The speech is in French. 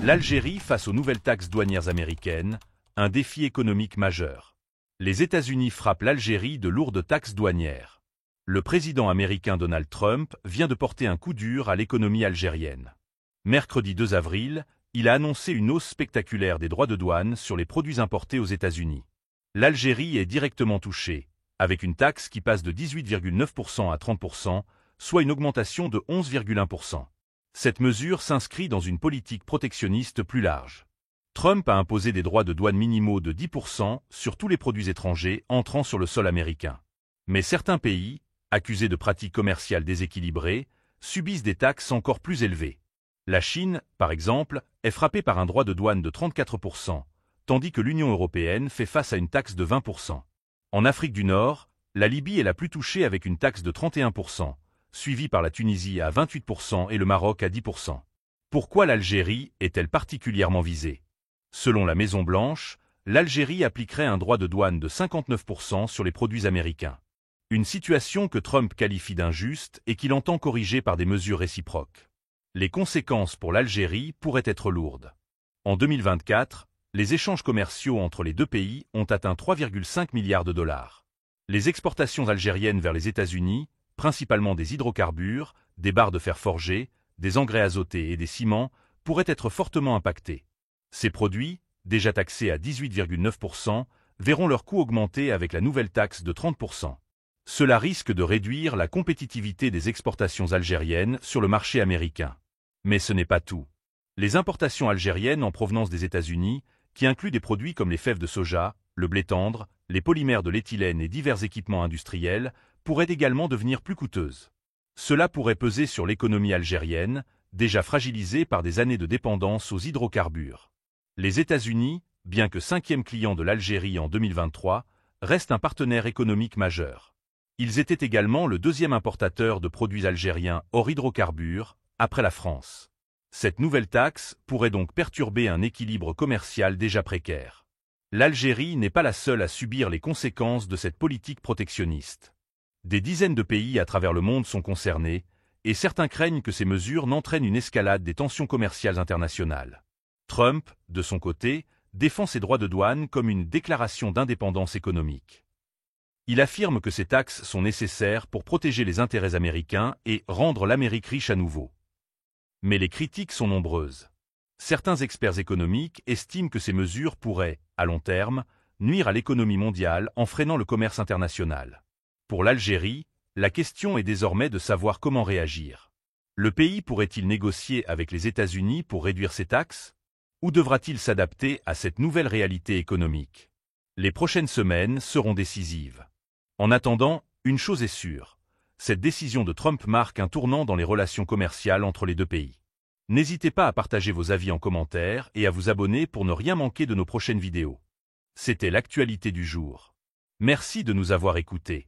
L'Algérie face aux nouvelles taxes douanières américaines, un défi économique majeur. Les États-Unis frappent l'Algérie de lourdes taxes douanières. Le président américain Donald Trump vient de porter un coup dur à l'économie algérienne. Mercredi 2 avril, il a annoncé une hausse spectaculaire des droits de douane sur les produits importés aux États-Unis. L'Algérie est directement touchée, avec une taxe qui passe de 18,9% à 30%, soit une augmentation de 11,1%. Cette mesure s'inscrit dans une politique protectionniste plus large. Trump a imposé des droits de douane minimaux de 10% sur tous les produits étrangers entrant sur le sol américain. Mais certains pays, accusés de pratiques commerciales déséquilibrées, subissent des taxes encore plus élevées. La Chine, par exemple, est frappée par un droit de douane de 34%, tandis que l'Union européenne fait face à une taxe de 20%. En Afrique du Nord, la Libye est la plus touchée avec une taxe de 31%, suivie par la Tunisie à 28% et le Maroc à 10%. Pourquoi l'Algérie est-elle particulièrement visée? Selon la Maison-Blanche, l'Algérie appliquerait un droit de douane de 59% sur les produits américains. Une situation que Trump qualifie d'injuste et qu'il entend corriger par des mesures réciproques. Les conséquences pour l'Algérie pourraient être lourdes. En 2024, les échanges commerciaux entre les deux pays ont atteint 3,5 milliards de dollars. Les exportations algériennes vers les États-Unis, principalement des hydrocarbures, des barres de fer forgées, des engrais azotés et des ciments, pourraient être fortement impactés. Ces produits, déjà taxés à 18,9%, verront leur coût augmenter avec la nouvelle taxe de 30%. Cela risque de réduire la compétitivité des exportations algériennes sur le marché américain. Mais ce n'est pas tout. Les importations algériennes en provenance des États-Unis, qui incluent des produits comme les fèves de soja, le blé tendre, les polymères de l'éthylène et divers équipements industriels, pourraient également devenir plus coûteuses. Cela pourrait peser sur l'économie algérienne, déjà fragilisée par des années de dépendance aux hydrocarbures. Les États-Unis, bien que cinquième client de l'Algérie en 2023, restent un partenaire économique majeur. Ils étaient également le deuxième importateur de produits algériens hors hydrocarbures, après la France. Cette nouvelle taxe pourrait donc perturber un équilibre commercial déjà précaire. L'Algérie n'est pas la seule à subir les conséquences de cette politique protectionniste. Des dizaines de pays à travers le monde sont concernés, et certains craignent que ces mesures n'entraînent une escalade des tensions commerciales internationales. Trump, de son côté, défend ses droits de douane comme une déclaration d'indépendance économique. Il affirme que ces taxes sont nécessaires pour protéger les intérêts américains et rendre l'Amérique riche à nouveau. Mais les critiques sont nombreuses. Certains experts économiques estiment que ces mesures pourraient, à long terme, nuire à l'économie mondiale en freinant le commerce international. Pour l'Algérie, la question est désormais de savoir comment réagir. Le pays pourrait-il négocier avec les États-Unis pour réduire ses taxes? Ou devra-t-il s'adapter à cette nouvelle réalité économique? Les prochaines semaines seront décisives. En attendant, une chose est sûre, cette décision de Trump marque un tournant dans les relations commerciales entre les deux pays. N'hésitez pas à partager vos avis en commentaire et à vous abonner pour ne rien manquer de nos prochaines vidéos. C'était l'actualité du jour. Merci de nous avoir écoutés.